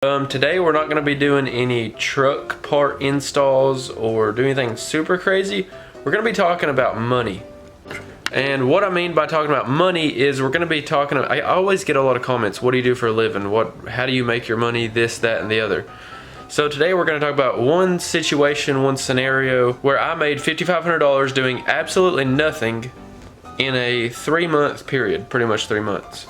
Today we're not going to be doing any truck part installs or do anything super crazy. We're going to be talking about money. And what I mean by talking about money is we're going to be talking, I always get a lot of comments, what do you do for a living? How do you make your money, this, that, and the other. So today we're going to talk about one situation, one scenario where I made $5,500 doing absolutely nothing in a 3-month period, pretty much 3 months.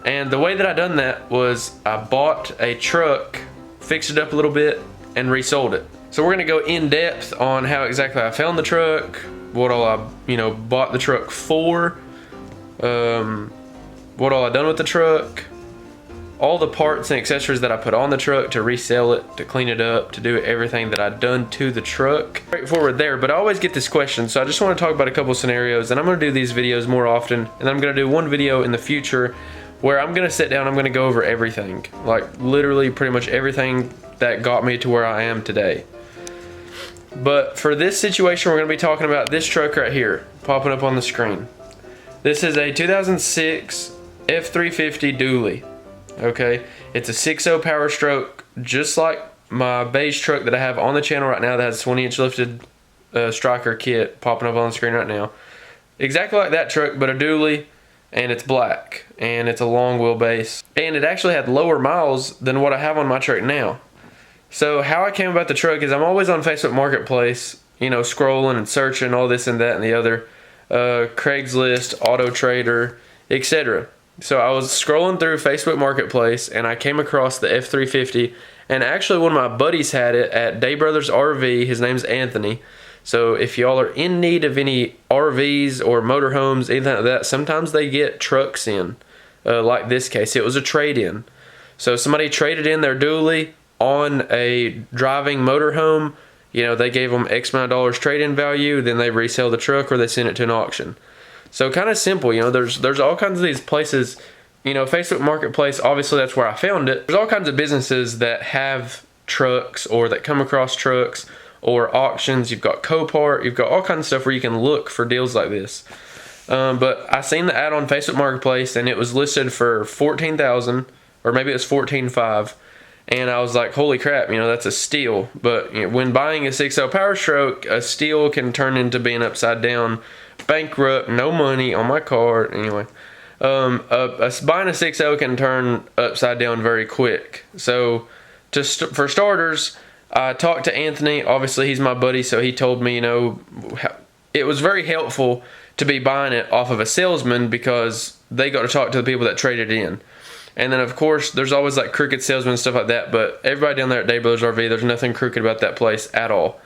And the way that I done that was I bought a truck, fixed it up a little bit, and resold it. So we're gonna go in depth on how exactly I found the truck, what all I, bought the truck for, what all I done with the truck, all the parts and accessories that I put on the truck to resell it, to clean it up, to do everything that I've done to the truck. Straightforward there, but I always get this question, so I just want to talk about a couple scenarios, and I'm gonna do these videos more often, and I'm gonna do one video in the future where I'm gonna sit down, I'm gonna go over everything, like literally pretty much everything that got me to where I am today. But for this situation, we're gonna be talking about this truck right here, popping up on the screen. This is a 2006 F350 dually, okay? It's a 6.0 power stroke, just like my beige truck that I have on the channel right now that has 20-inch lifted striker kit popping up on the screen right now. Exactly like that truck, but a dually. And it's black, and it's a long wheelbase, and it actually had lower miles than what I have on my truck now. So how I came about the truck is I'm always on Facebook Marketplace, scrolling and searching all this and that and the other, Craigslist, Auto Trader, etc. So I was scrolling through Facebook Marketplace, and I came across the F350, and actually one of my buddies had it at Day Brothers RV. His name's Anthony. So if y'all are in need of any RVs or motorhomes, anything like that, sometimes they get trucks in. Like this case, it was a trade-in. So somebody traded in their dually on a driving motorhome. They gave them X amount of dollars trade-in value, then they resell the truck or they send it to an auction. So kind of simple, there's all kinds of these places. Facebook Marketplace, obviously that's where I found it. There's all kinds of businesses that have trucks or that come across trucks, or auctions. You've got Copart, you've got all kinds of stuff where you can look for deals like this. But I seen the ad on Facebook Marketplace, and it was listed for $14,000, or maybe it was $14,500, and I was like, holy crap, that's a steal. But when buying a 6.0 power stroke, a steal can turn into being upside down, bankrupt, no money on my card. Anyway, buying a 6.0 can turn upside down very quick. So for starters, I talked to Anthony. Obviously he's my buddy, so he told me, it was very helpful to be buying it off of a salesman because they got to talk to the people that traded in. And then of course there's always like crooked salesmen and stuff like that, but everybody down there at Day Brothers RV, there's nothing crooked about that place at all.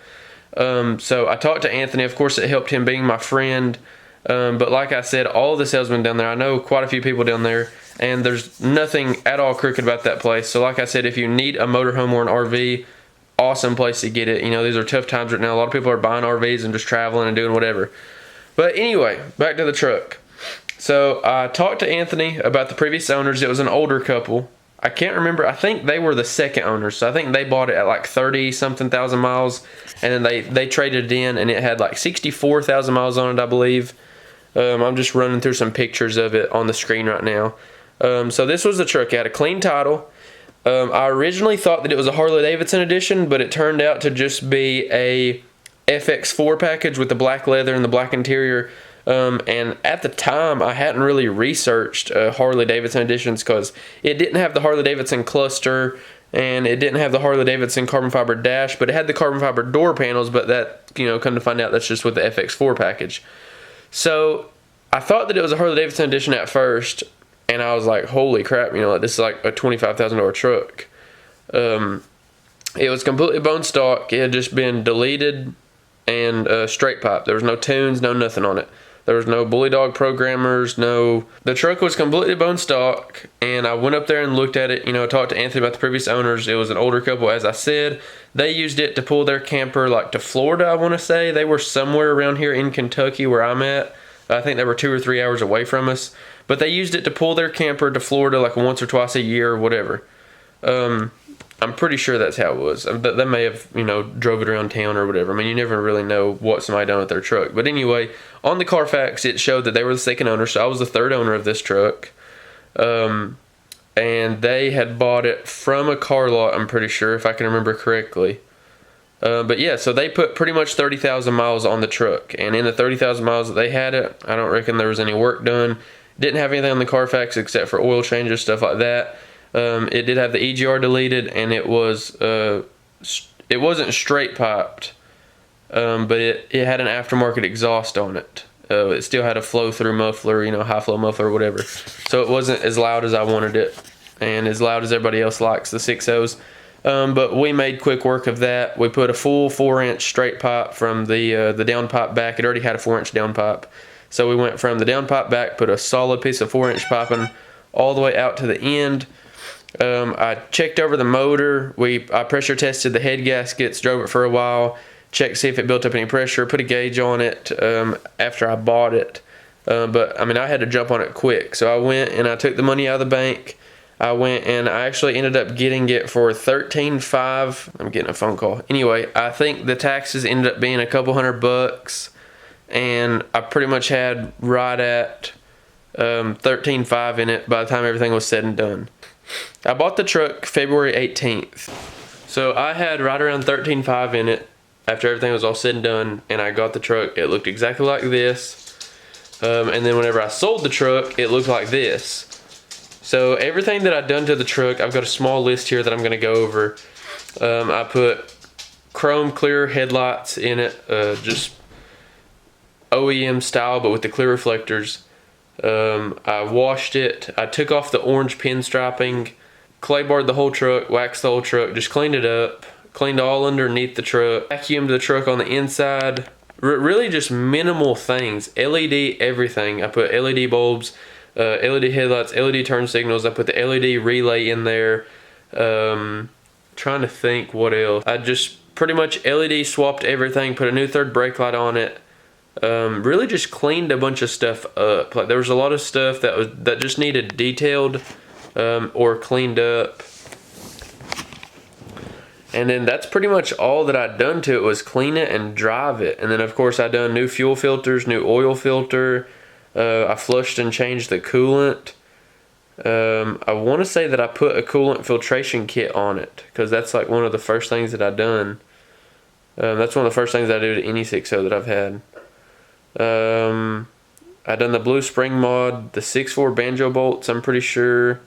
So I talked to Anthony. Of course it helped him being my friend, but like I said, all the salesmen down there, I know quite a few people down there, and there's nothing at all crooked about that place. So like I said, if you need a motorhome or an RV, awesome place to get it. These are tough times right now. A lot of people are buying RVs and just traveling and doing whatever. But anyway, back to the truck. So I talked to Anthony about the previous owners. It was an older couple. I can't remember. I think they were the second owners. So I think they bought it at like 30-something thousand miles, and then they traded it in, and it had like 64,000 miles on it, I believe. I'm just running through some pictures of it on the screen right now. So this was the truck. It had a clean title. I originally thought that it was a Harley-Davidson edition, but it turned out to just be a FX4 package with the black leather and the black interior. And at the time, I hadn't really researched Harley-Davidson editions because it didn't have the Harley-Davidson cluster and it didn't have the Harley-Davidson carbon fiber dash, but it had the carbon fiber door panels, but that, come to find out, that's just with the FX4 package. So I thought that it was a Harley-Davidson edition at first, and I was like, holy crap, this is like a $25,000 truck. It was completely bone stock. It had just been deleted and straight pipe. There was no tunes, no nothing on it. There was no bully dog programmers, no. The truck was completely bone stock, and I went up there and looked at it. Talked to Anthony about the previous owners. It was an older couple, as I said. They used it to pull their camper like to Florida, I want to say. They were somewhere around here in Kentucky where I'm at. I think they were 2 or 3 hours away from us. But they used it to pull their camper to Florida like once or twice a year or whatever. I'm pretty sure that's how it was. They may have, drove it around town or whatever. I mean, you never really know what somebody done with their truck. But anyway, on the Carfax, it showed that they were the second owner, so I was the third owner of this truck. and they had bought it from a car lot, I'm pretty sure, if I can remember correctly. But yeah, so they put pretty much 30,000 miles on the truck, and in the 30,000 miles that they had it, I don't reckon there was any work done. Didn't have anything on the Carfax except for oil changes, stuff like that. It did have the EGR deleted, and it wasn't straight piped, but it had an aftermarket exhaust on it. It still had a flow-through muffler, high-flow muffler or whatever. So it wasn't as loud as I wanted it, and as loud as everybody else likes the 6.0s. But we made quick work of that. We put a full 4-inch straight pipe from the downpipe back. It already had a 4-inch downpipe. So we went from the downpipe back, put a solid piece of 4-inch piping all the way out to the end. I checked over the motor. I pressure tested the head gaskets, drove it for a while, checked to see if it built up any pressure, put a gauge on it after I bought it. But I mean, I had to jump on it quick. So I went and I took the money out of the bank. I went and I actually ended up getting it for $13,500. I'm getting a phone call. Anyway, I think the taxes ended up being a couple $100, and I pretty much had right at $13,500 in it by the time everything was said and done. I bought the truck February 18th. So I had right around $13,500 in it after everything was all said and done, and I got the truck. It looked exactly like this. And then whenever I sold the truck, it looked like this. So everything that I've done to the truck, I've got a small list here that I'm going to go over. I put chrome clear headlights in it, just OEM style, but with the clear reflectors. I washed it. I took off the orange pinstriping, clay barred the whole truck, waxed the whole truck, just cleaned it up, cleaned all underneath the truck, vacuumed the truck on the inside. Really just minimal things. LED everything. I put LED bulbs, LED headlights, LED turn signals. I put the LED relay in there. Trying to think what else. I just pretty much LED swapped everything, put a new third brake light on it. Really just cleaned a bunch of stuff up. Like there was a lot of stuff that just needed detailed or cleaned up. And then that's pretty much all that I'd done to it, was clean it and drive it. And then of course I done new fuel filters, new oil filter. I flushed and changed the coolant. I want to say that I put a coolant filtration kit on it, because that's like one of the first things that I've done. That's one of the first things I do to any 6.0 that I've had. I done the blue spring mod, the 6.4 banjo bolts, I'm pretty sure.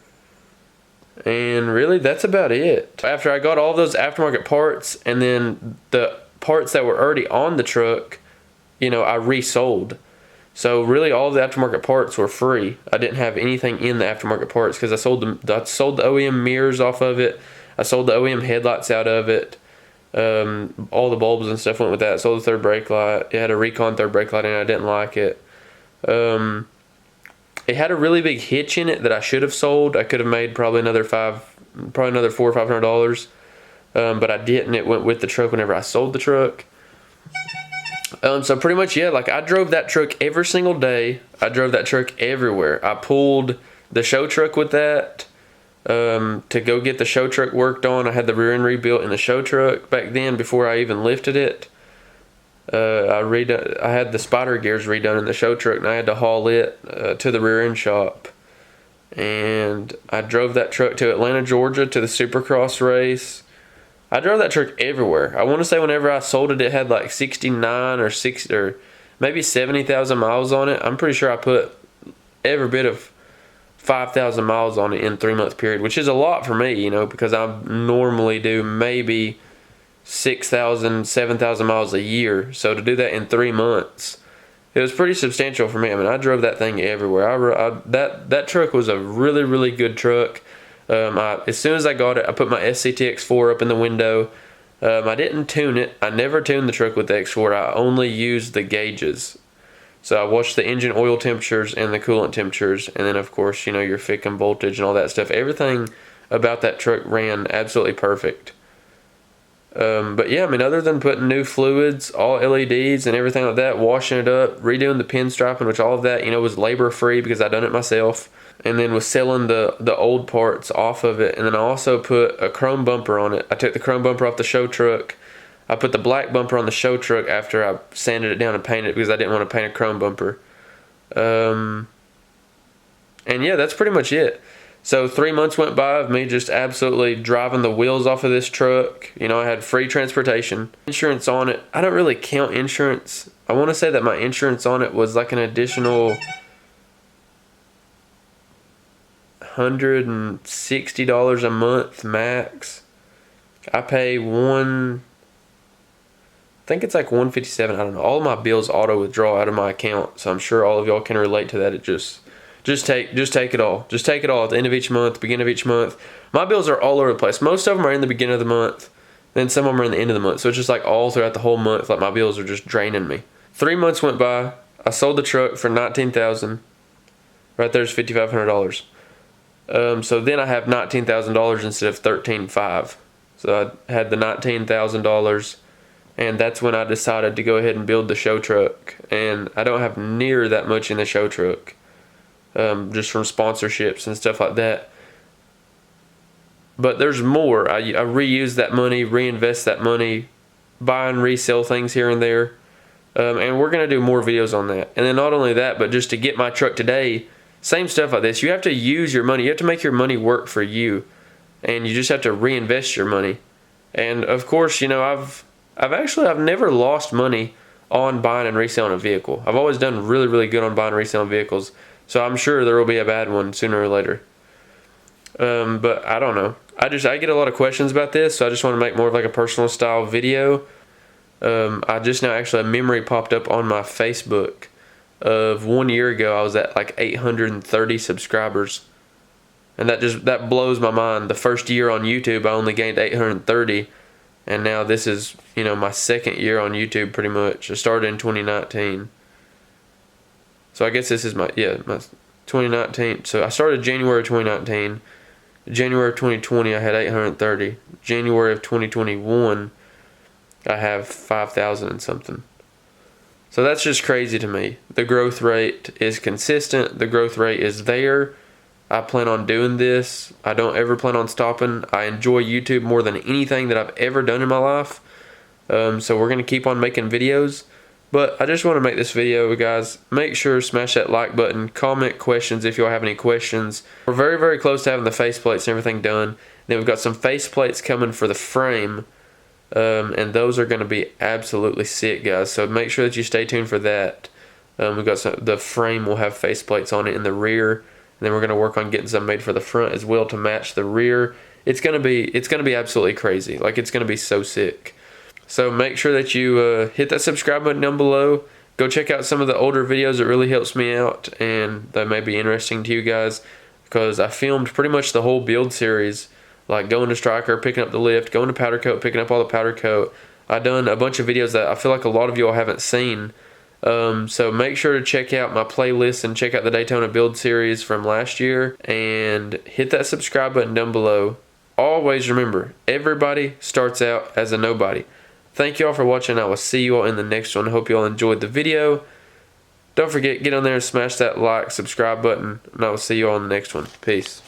And really that's about it. After I got all those aftermarket parts, and then the parts that were already on the truck, I resold. So really all the aftermarket parts were free. I didn't have anything in the aftermarket parts, because I sold the OEM mirrors off of it. I sold the OEM headlights out of it. All the bulbs and stuff went with that. I sold the third brake light. It had a Recon third brake light in it. I didn't like it. It had a really big hitch in it that I should have sold. I could have made probably another $400 or $500. But I didn't. It went with the truck whenever I sold the truck. So pretty much, yeah, like I drove that truck every single day. I drove that truck everywhere. I pulled the show truck with that to go get the show truck worked on. I had the rear end rebuilt in the show truck back then before I even lifted it. I had the spider gears redone in the show truck, and I had to haul it to the rear end shop. And I drove that truck to Atlanta, Georgia, to the Supercross race. I drove that truck everywhere. I want to say whenever I sold it, it had like 69 or 60 or maybe 70,000 miles on it. I'm pretty sure I put every bit of 5,000 miles on it in a 3-month period, which is a lot for me, because I normally do maybe 6,000, 7,000 miles a year. So to do that in 3 months, it was pretty substantial for me. I mean, I drove that thing everywhere. That truck was a really, really good truck. As soon as I got it, I put my SCTX4 up in the window. I didn't tune it. I never tuned the truck with the X4. I only used the gauges. So I watched the engine oil temperatures and the coolant temperatures, and then of course, your FIC and voltage and all that stuff. Everything about that truck ran absolutely perfect. But yeah, I mean, other than putting new fluids, all LEDs and everything like that, washing it up, redoing the pinstriping, which all of that, was labor free because I done it myself. And then was selling the old parts off of it. And then I also put a chrome bumper on it. I took the chrome bumper off the show truck. I put the black bumper on the show truck after I sanded it down and painted it, because I didn't want to paint a chrome bumper. And yeah, that's pretty much it. So 3 months went by of me just absolutely driving the wheels off of this truck. You know, I had free transportation, insurance on it. I don't really count insurance. I want to say that my insurance on it was like an additional $160 a month max. I pay I think it's like $157. I don't know. All of my bills auto withdraw out of my account, so I'm sure all of y'all can relate to that. It just take it all. Just take it all at the end of each month, beginning of each month. My bills are all over the place. Most of them are in the beginning of the month, then some of them are in the end of the month. So it's just like all throughout the whole month, like my bills are just draining me. 3 months went by. I sold the truck for $19,000. Right there's $5,500. So then I have $19,000 instead of $13,500. So I had the $19,000, and that's when I decided to go ahead and build the show truck. And I don't have near that much in the show truck, just from sponsorships and stuff like that. But there's more. I reuse that money, reinvest that money, buy and resell things here and there. And we're going to do more videos on that. And then not only that, but just to get my truck today, same stuff like this. You have to use your money. You have to make your money work for you. And you just have to reinvest your money. And of course, you know, I've never lost money on buying and reselling a vehicle. I've always done really, really good on buying and reselling vehicles. So I'm sure there will be a bad one sooner or later. But I don't know. I get a lot of questions about this, so I just want to make more of like a personal style video. I just now actually a memory popped up on my Facebook of 1 year ago. I was at like 830 subscribers, and that blows my mind. The first year on YouTube I only gained 830, and now this is, you know, my second year on YouTube pretty much. I started in 2019, so I guess this is my 2019. So I started January 2019. January of 2020 I had 830. January of 2021 I have 5,000 and something. So that's just crazy to me. The growth rate is consistent. The growth rate is there. I plan on doing this. I don't ever plan on stopping. I enjoy YouTube more than anything that I've ever done in my life. So we're going to keep on making videos. But I just want to make this video, guys. Make sure to smash that like button. Comment questions if y'all have any questions. We're very, very close to having the faceplates and everything done. Then we've got some faceplates coming for the frame. And those are going to be absolutely sick, guys. So make sure that you stay tuned for that. We've got the frame will have faceplates on it in the rear. And then we're going to work on getting some made for the front as well to match the rear. It's going to be absolutely crazy. Like, it's going to be so sick. So make sure that you hit that subscribe button down below. Go check out some of the older videos. It really helps me out, and they may be interesting to you guys, because I filmed pretty much the whole build series, like going to Striker, picking up the lift, going to powder coat, picking up all the powder coat. I've done a bunch of videos that I feel like a lot of y'all haven't seen. So make sure to check out my playlist and check out the Daytona build series from last year, and hit that subscribe button down below. Always remember, everybody starts out as a nobody. Thank you all for watching. I will see you all in the next one. I hope you all enjoyed the video. Don't forget, get on there and smash that like, subscribe button, and I will see you all in the next one. Peace.